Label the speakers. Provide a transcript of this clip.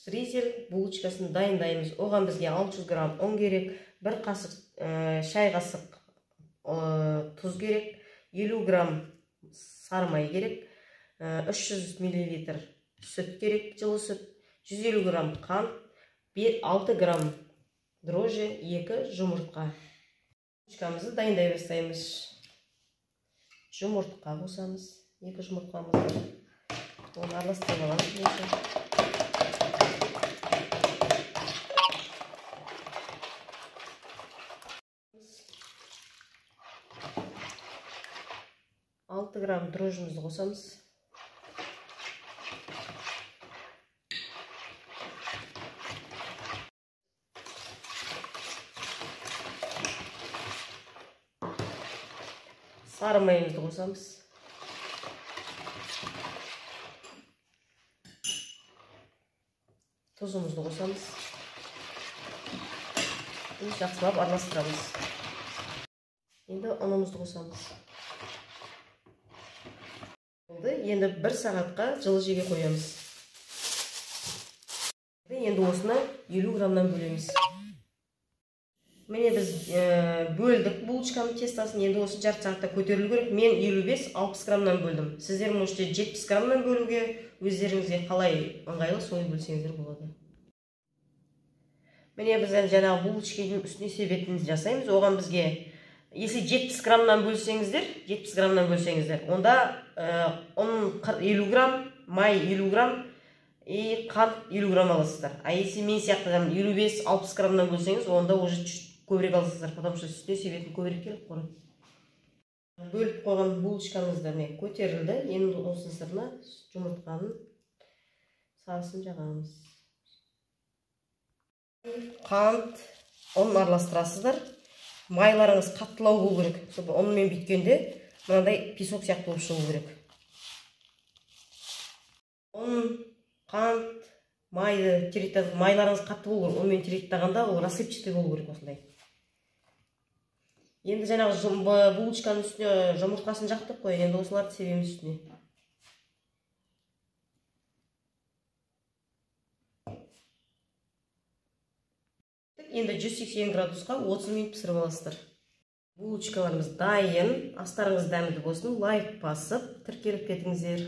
Speaker 1: штризель булочкасын дайындаймыз. Оған бізге 600 грамм ұн керек, 1 қасық шай қасық тұз керек, 50 грамм сары май керек, 300 мл сүт керек, жылы сүт, 150 грамм қант, 6 грамм дрожжи, 2 жұмыртқа. Булочкамызды дайындай бастаймыз. Жұмыртқа қосамыз, 2 жұмыртқамызды. Оны араластырып аламыз. 6 грамм дрожжимізді қосамыз. Сары майымызды қосамыз. Тұзымызды қосамыз. Жақсылап араластырамыз. Енді ұнымызды қосамыз. Енді 1 сағатқа жылы жеге қоямыз. Енді осыны 50 граммнан бөлеміз. Міне біз бөлдік булочканың тестасын, енді осы жарты сағатта көтерілу керек. Мен 55-60 граммнан бөлдім. Сіздер можете 70 граммнан бөлуге, өздеріңізге қалай ыңғайлы солай бөлсеңіздер болады. Міне біз жаңағы булочканың үстіне себетін жасаймыз. Оған бізге, если 70 граммнан бөлсеңіздер, онда ұн 50 грамм, май 50 грамм, и қант 50 грамм аласыздар. А если мен сияқты 55-60 граммнан бөлсеңіз, онда уже көбірек аласыздар, потому что үстіне себетін көбірек келіп қоры. Бөліп қойған булочкамызды көтерілді. Енді осының сырына жұмыртқаның сарысын жағамыз. Қант, ұн араластырасыздар. Майларыңыз қаттылау болу керек. Ұнмен бүйткенде мынандай песок сияқты болып шығу керек. Ұн, қант, майды теректен, майларыңыз қатты болу керек. Ұнмен теректағанда ол рассыпчатый болу керек осындай. Енді жаңағы булочканың үстіне жұмыртқасын жақтық қой, енді осыларды себеміз үстіне. Енді 180 градусқа 30 минут пісіріп аласыздар. Булочкаларымыз дайын, астарыңыз дәмді болсын, лайк басып, тіркеліп кетіңіздер.